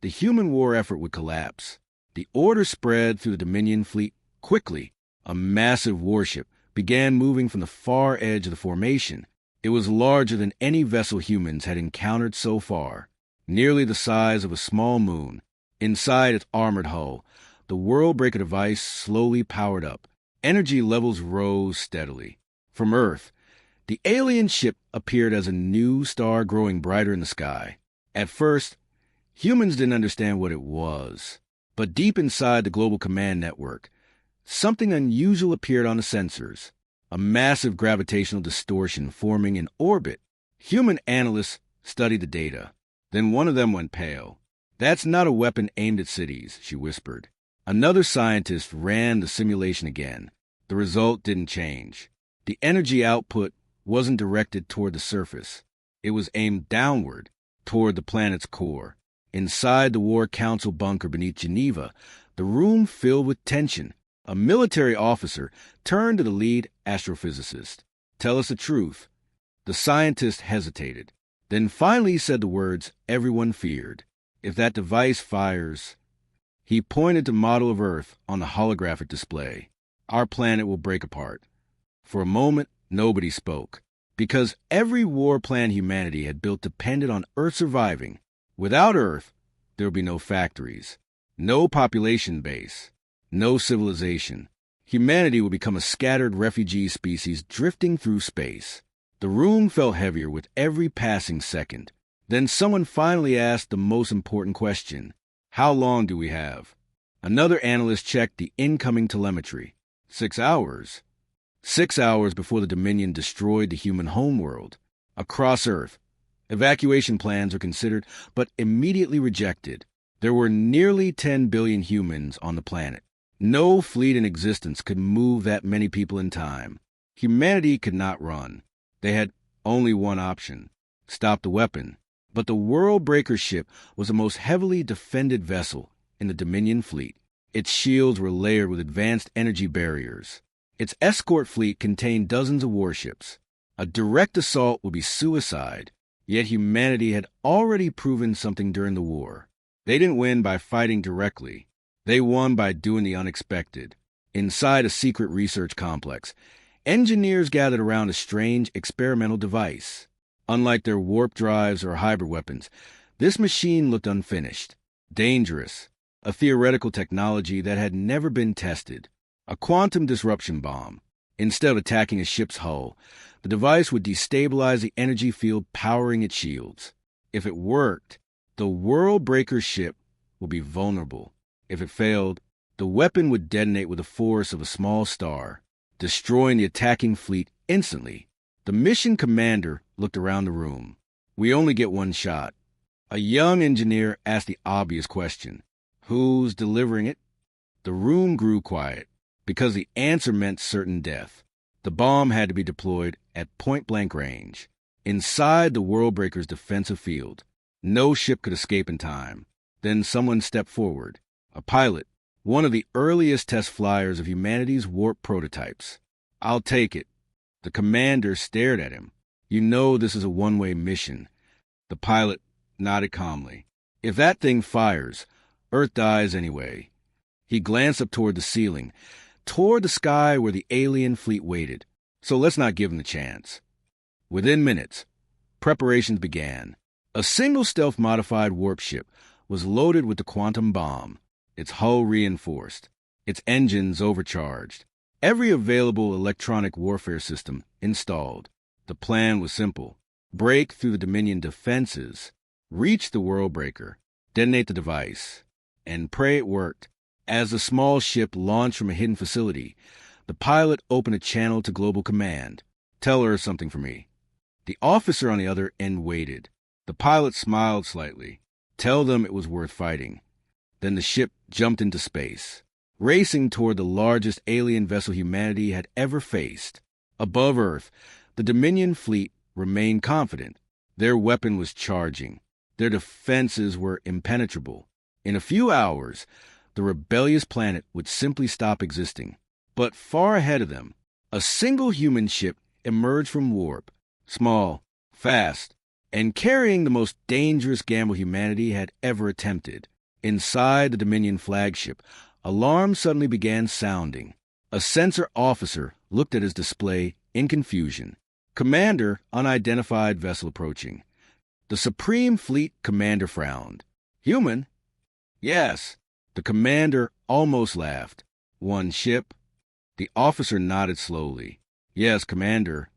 the human war effort would collapse. The order spread through the Dominion fleet quickly. A massive warship began moving from the far edge of the formation. It was larger than any vessel humans had encountered so far, nearly the size of a small moon. Inside its armored hull, the World Breaker device slowly powered up. Energy levels rose steadily. From Earth, the alien ship appeared as a new star growing brighter in the sky. At first, humans didn't understand what it was. But deep inside the global command network, something unusual appeared on the sensors. A massive gravitational distortion forming in orbit. Human analysts studied the data. Then one of them went pale. That's not a weapon aimed at cities, she whispered. Another scientist ran the simulation again. The result didn't change. The energy output wasn't directed toward the surface. It was aimed downward, toward the planet's core. Inside the War Council bunker beneath Geneva, the room filled with tension. A military officer turned to the lead astrophysicist. Tell us the truth. The scientist hesitated, then finally said the words everyone feared. If that device fires... He pointed to the model of Earth on the holographic display. Our planet will break apart. For a moment, nobody spoke, because every war plan humanity had built depended on Earth surviving. Without Earth, there would be no factories, no population base, no civilization. Humanity would become a scattered refugee species drifting through space. The room felt heavier with every passing second. Then someone finally asked the most important question. How long do we have? Another analyst checked the incoming telemetry. 6 hours. 6 hours before the Dominion destroyed the human homeworld. Across Earth, evacuation plans were considered, but immediately rejected. There were nearly 10 billion humans on the planet. No fleet in existence could move that many people in time. Humanity could not run. They had only one option: stop the weapon. But the World Breaker ship was the most heavily defended vessel in the Dominion fleet. Its shields were layered with advanced energy barriers. Its escort fleet contained dozens of warships. A direct assault would be suicide. Yet humanity had already proven something during the war. They didn't win by fighting directly. They won by doing the unexpected. Inside a secret research complex, engineers gathered around a strange experimental device. Unlike their warp drives or hybrid weapons, this machine looked unfinished, dangerous, a theoretical technology that had never been tested, a quantum disruption bomb. Instead of attacking a ship's hull, the device would destabilize the energy field powering its shields. If it worked, the World Breaker ship would be vulnerable. If it failed, the weapon would detonate with the force of a small star, destroying the attacking fleet instantly. The mission commander looked around the room. We only get one shot. A young engineer asked the obvious question. Who's delivering it? The room grew quiet, because the answer meant certain death. The bomb had to be deployed at point-blank range, inside the Worldbreaker's defensive field. No ship could escape in time. Then someone stepped forward. A pilot, one of the earliest test flyers of humanity's warp prototypes. I'll take it. The commander stared at him. You know this is a one-way mission. The pilot nodded calmly. If that thing fires, Earth dies anyway. He glanced up toward the ceiling, toward the sky where the alien fleet waited. So let's not give him the chance. Within minutes, preparations began. A single stealth-modified warp ship was loaded with the quantum bomb, its hull reinforced, its engines overcharged, every available electronic warfare system installed. The plan was simple. Break through the Dominion defenses, reach the Worldbreaker, detonate the device, and pray it worked. As the small ship launched from a hidden facility, the pilot opened a channel to Global Command. Tell her something for me. The officer on the other end waited. The pilot smiled slightly. Tell them it was worth fighting. Then the ship jumped into space, racing toward the largest alien vessel humanity had ever faced. Above Earth, the Dominion fleet remained confident. Their weapon was charging. Their defenses were impenetrable. In a few hours, the rebellious planet would simply stop existing. But far ahead of them, a single human ship emerged from warp, small, fast, and carrying the most dangerous gamble humanity had ever attempted. Inside the Dominion flagship, alarms suddenly began sounding. A sensor officer looked at his display in confusion. Commander, unidentified vessel approaching. The Supreme Fleet commander frowned. Human? Yes. The commander almost laughed. One ship? The officer nodded slowly. Yes, Commander.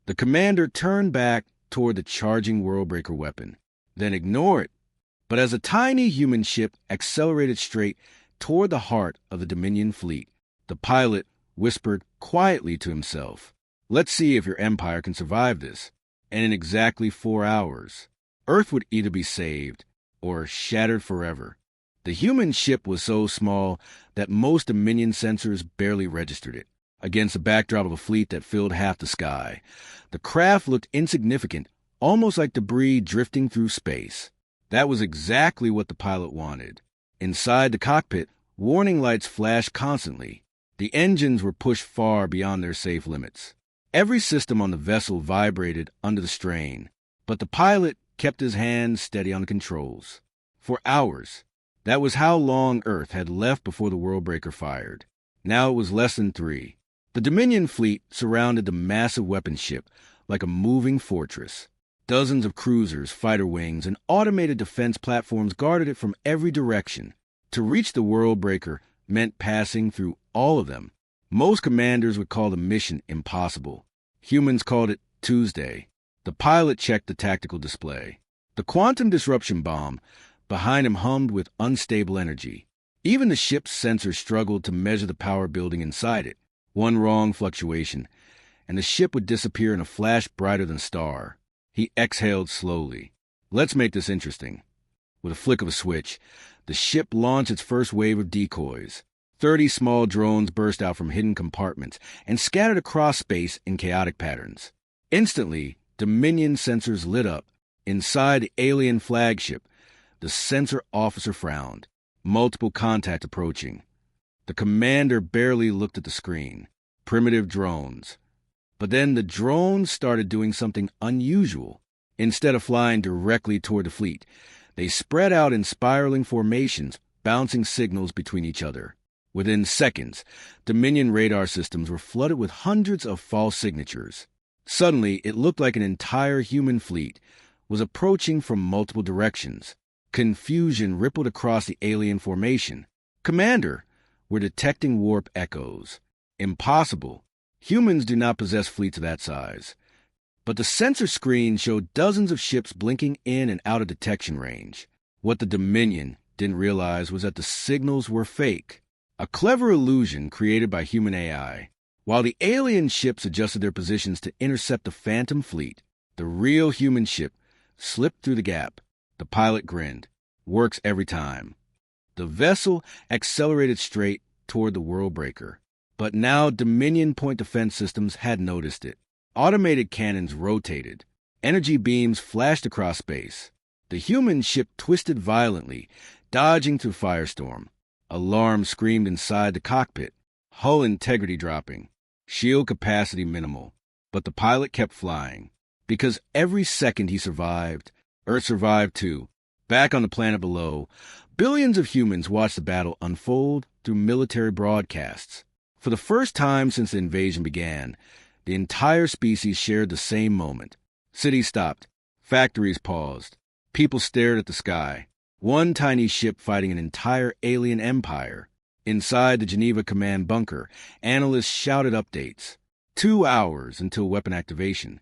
The commander turned back toward the charging Worldbreaker weapon. Then ignore it. But as a tiny human ship accelerated straight toward the heart of the Dominion fleet, the pilot whispered quietly to himself, Let's see if your empire can survive this. And in exactly 4 hours, Earth would either be saved or shattered forever. The human ship was so small that most Dominion sensors barely registered it. Against the backdrop of a fleet that filled half the sky, the craft looked insignificant, almost like debris drifting through space. That was exactly what the pilot wanted. Inside the cockpit, warning lights flashed constantly. The engines were pushed far beyond their safe limits. Every system on the vessel vibrated under the strain, but the pilot kept his hands steady on the controls. For hours, that was how long Earth had left before the Worldbreaker fired. Now it was less than 3. The Dominion fleet surrounded the massive weapon ship like a moving fortress. Dozens of cruisers, fighter wings, and automated defense platforms guarded it from every direction. To reach the Worldbreaker meant passing through all of them. Most commanders would call the mission impossible. Humans called it Tuesday. The pilot checked the tactical display. The quantum disruption bomb behind him hummed with unstable energy. Even the ship's sensors struggled to measure the power building inside it. One wrong fluctuation, and the ship would disappear in a flash brighter than a star. He exhaled slowly. Let's make this interesting. With a flick of a switch, the ship launched its first wave of decoys. 30 small drones burst out from hidden compartments and scattered across space in chaotic patterns. Instantly, Dominion sensors lit up. Inside the alien flagship, the sensor officer frowned. Multiple contact approaching. The commander barely looked at the screen. Primitive drones. But then the drones started doing something unusual. Instead of flying directly toward the fleet, they spread out in spiraling formations, bouncing signals between each other. Within seconds, Dominion radar systems were flooded with hundreds of false signatures. Suddenly, it looked like an entire human fleet was approaching from multiple directions. Confusion rippled across the alien formation. "Commander, we're detecting warp echoes." "Impossible. Humans do not possess fleets of that size." But the sensor screen showed dozens of ships blinking in and out of detection range. What the Dominion didn't realize was that the signals were fake, a clever illusion created by human AI. While the alien ships adjusted their positions to intercept the Phantom fleet, the real human ship slipped through the gap. The pilot grinned. "Works every time." The vessel accelerated straight toward the world breaker. But now Dominion point defense systems had noticed it. Automated cannons rotated. Energy beams flashed across space. The human ship twisted violently, dodging through firestorm. Alarm screamed inside the cockpit. Hull integrity dropping. Shield capacity minimal. But the pilot kept flying. Because every second he survived, Earth survived too. Back on the planet below, billions of humans watched the battle unfold through military broadcasts. For the first time since the invasion began, the entire species shared the same moment. Cities stopped. Factories paused. People stared at the sky. One tiny ship fighting an entire alien empire. Inside the Geneva command bunker, analysts shouted updates. 2 hours until weapon activation.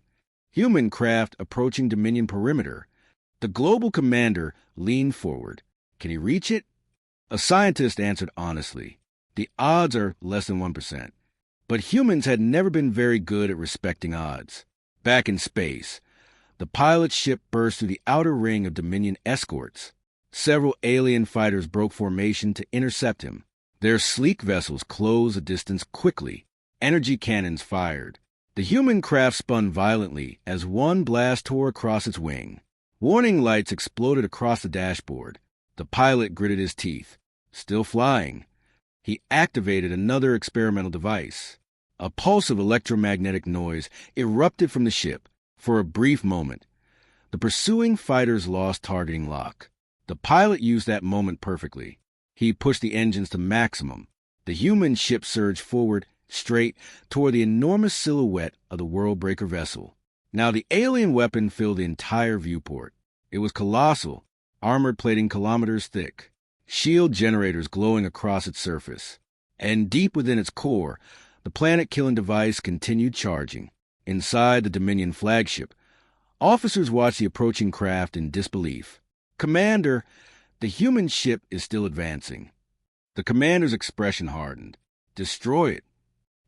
Human craft approaching Dominion perimeter. The global commander leaned forward. Can he reach it? A scientist answered honestly. The odds are less than 1%. But humans had never been very good at respecting odds. Back in space, the pilot's ship burst through the outer ring of Dominion escorts. Several alien fighters broke formation to intercept him. Their sleek vessels closed the distance quickly. Energy cannons fired. The human craft spun violently as one blast tore across its wing. Warning lights exploded across the dashboard. The pilot gritted his teeth. Still flying. He activated another experimental device. A pulse of electromagnetic noise erupted from the ship. For a brief moment, the pursuing fighters lost targeting lock. The pilot used that moment perfectly. He pushed the engines to maximum. The human ship surged forward, straight toward the enormous silhouette of the world breaker vessel. Now the alien weapon filled the entire viewport. It was colossal, armored plating kilometers thick. Shield generators glowing across its surface. And deep within its core, the planet-killing device continued charging. Inside the Dominion flagship, officers watched the approaching craft in disbelief. "Commander, the human ship is still advancing." The commander's expression hardened. "Destroy it."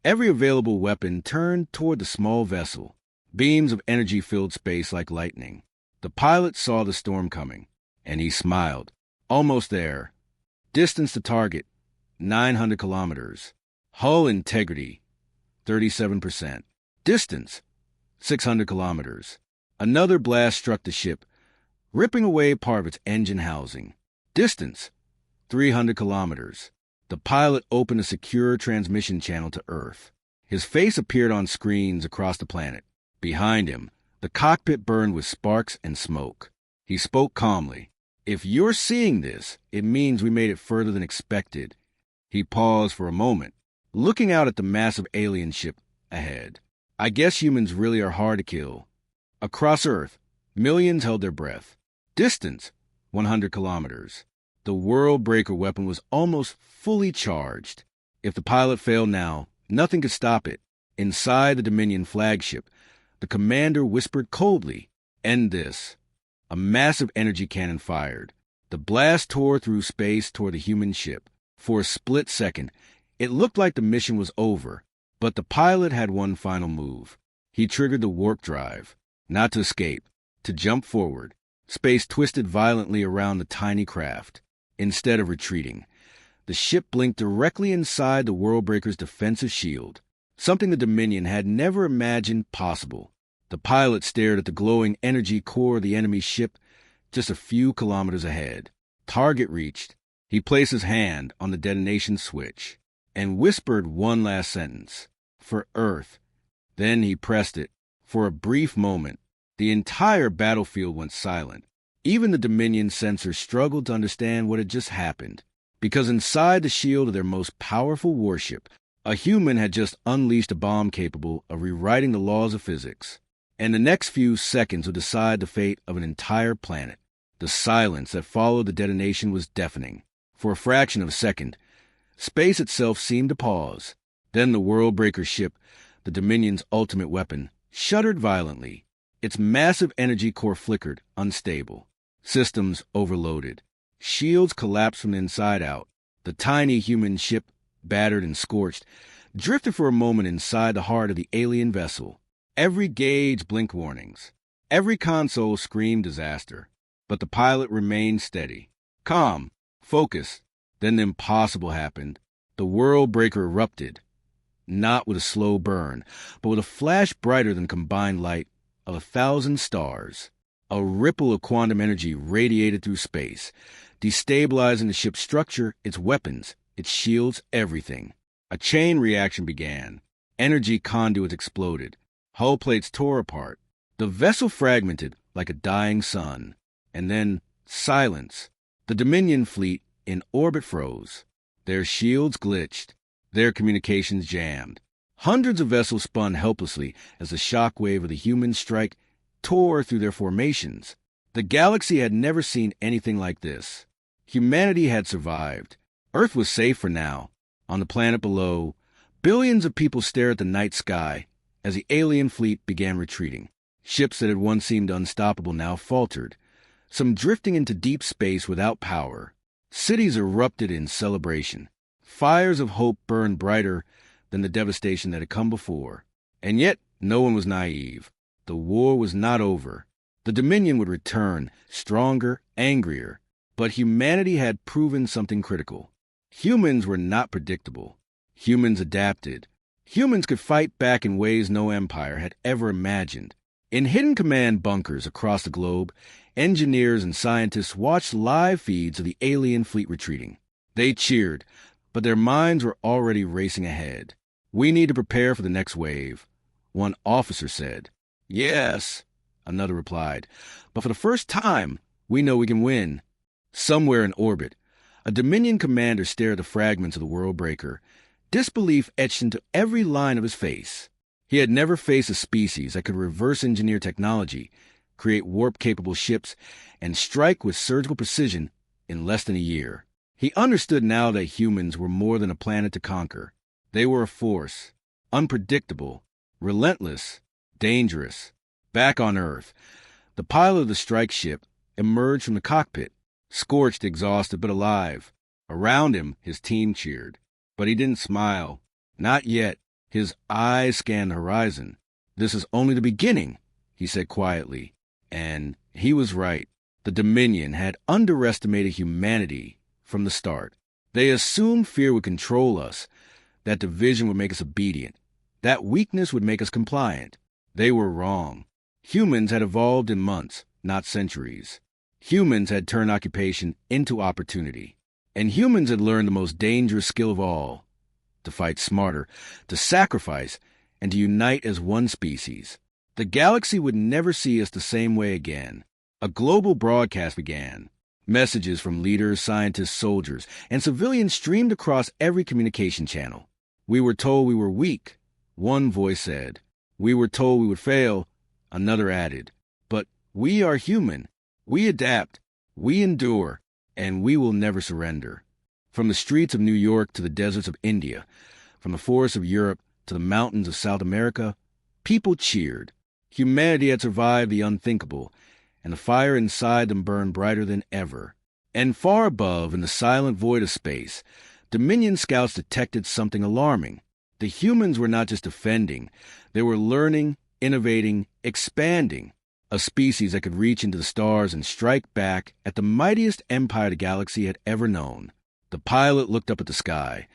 Every available weapon turned toward the small vessel. Beams of energy filled space like lightning. The pilot saw the storm coming, and he smiled. Almost there. Distance to target, 900 kilometers. Hull integrity, 37%. Distance, 600 kilometers. Another blast struck the ship, ripping away part of its engine housing. Distance, 300 kilometers. The pilot opened a secure transmission channel to Earth. His face appeared on screens across the planet. Behind him, the cockpit burned with sparks and smoke. He spoke calmly. "If you're seeing this, it means we made it further than expected." He paused for a moment, looking out at the massive alien ship ahead. "I guess humans really are hard to kill." Across Earth, millions held their breath. Distance, 100 kilometers. The world breaker weapon was almost fully charged. If the pilot failed now, nothing could stop it. Inside the Dominion flagship, the commander whispered coldly, "End this." A massive energy cannon fired. The blast tore through space toward the human ship. For a split second, it looked like the mission was over, but the pilot had one final move. He triggered the warp drive, not to escape, to jump forward. Space twisted violently around the tiny craft. Instead of retreating, the ship blinked directly inside the Worldbreaker's defensive shield, something the Dominion had never imagined possible. The pilot stared at the glowing energy core of the enemy ship just a few kilometers ahead. Target reached. He placed his hand on the detonation switch and whispered one last sentence. "For Earth." Then he pressed it. For a brief moment, the entire battlefield went silent. Even the Dominion sensors struggled to understand what had just happened, because inside the shield of their most powerful warship, a human had just unleashed a bomb capable of rewriting the laws of physics. And the next few seconds would decide the fate of an entire planet. The silence that followed the detonation was deafening. For a fraction of a second, space itself seemed to pause. Then the Worldbreaker ship, the Dominion's ultimate weapon, shuddered violently. Its massive energy core flickered, unstable. Systems overloaded. Shields collapsed from the inside out. The tiny human ship, battered and scorched, drifted for a moment inside the heart of the alien vessel. Every gauge blinked warnings. Every console screamed disaster. But the pilot remained steady. Calm. Focused. Then the impossible happened. The Worldbreaker erupted. Not with a slow burn, but with a flash brighter than the combined light of 1,000 stars. A ripple of quantum energy radiated through space, destabilizing the ship's structure, its weapons, its shields, everything. A chain reaction began. Energy conduits exploded. Hull plates tore apart. The vessel fragmented like a dying sun. And then silence. The Dominion fleet in orbit froze. Their shields glitched. Their communications jammed. Hundreds of vessels spun helplessly as the shockwave of the human strike tore through their formations. The galaxy had never seen anything like this. Humanity had survived. Earth was safe for now. On the planet below, billions of people stared at the night sky as the alien fleet began retreating. Ships that had once seemed unstoppable now faltered, some drifting into deep space without power. Cities erupted in celebration. Fires of hope burned brighter than the devastation that had come before. And yet, no one was naive. The war was not over. The Dominion would return, stronger, angrier. But humanity had proven something critical. Humans were not predictable. Humans adapted. Humans could fight back in ways no empire had ever imagined. In hidden command bunkers across the globe, engineers and scientists watched live feeds of the alien fleet retreating. They cheered, but their minds were already racing ahead. "We need to prepare for the next wave," one officer said. "Yes," another replied, "but for the first time, we know we can win." Somewhere in orbit, a Dominion commander stared at the fragments of the Worldbreaker, disbelief etched into every line of his face. He had never faced a species that could reverse engineer technology, create warp-capable ships, and strike with surgical precision in less than a year. He understood now that humans were more than a planet to conquer. They were a force, unpredictable, relentless, dangerous. Back on Earth, the pilot of the strike ship emerged from the cockpit, scorched, exhausted, but alive. Around him, his team cheered. But he didn't smile. Not yet. His eyes scanned the horizon. "This is only the beginning," he said quietly. And he was right. The Dominion had underestimated humanity from the start. They assumed fear would control us, that division would make us obedient, that weakness would make us compliant. They were wrong. Humans had evolved in months, not centuries. Humans had turned occupation into opportunity. And humans had learned the most dangerous skill of all: to fight smarter, to sacrifice, and to unite as one species. The galaxy would never see us the same way again. A global broadcast began. Messages from leaders, scientists, soldiers, and civilians streamed across every communication channel. "We were told we were weak," one voice said. "We were told we would fail," another added. "But we are human. We adapt. We endure. And we will never surrender." From the streets of New York to the deserts of India, from the forests of Europe to the mountains of South America, people cheered. Humanity had survived the unthinkable, and the fire inside them burned brighter than ever. And far above, in the silent void of space, Dominion scouts detected something alarming. The humans were not just defending, they were learning, innovating, expanding. A species that could reach into the stars and strike back at the mightiest empire the galaxy had ever known. The pilot looked up at the sky,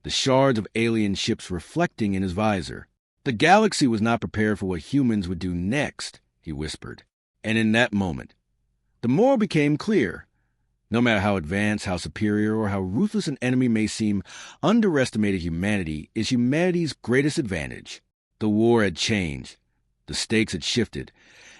the shards of alien ships reflecting in his visor. The galaxy was not prepared for what humans would do next, he whispered. And in that moment, the moral became clear. No matter how advanced, how superior, or how ruthless an enemy may seem, underestimated humanity is humanity's greatest advantage. The war had changed. The stakes had shifted.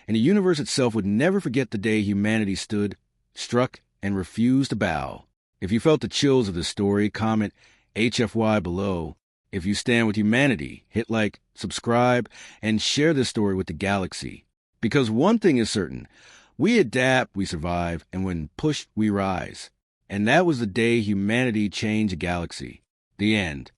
And the universe itself would never forget the day humanity stood, struck, and refused to bow. If you felt the chills of this story, comment HFY below. If you stand with humanity, hit like, subscribe, and share this story with the galaxy. Because one thing is certain, We adapt, we survive, and when pushed, we rise. And that was the day humanity changed a galaxy. The end.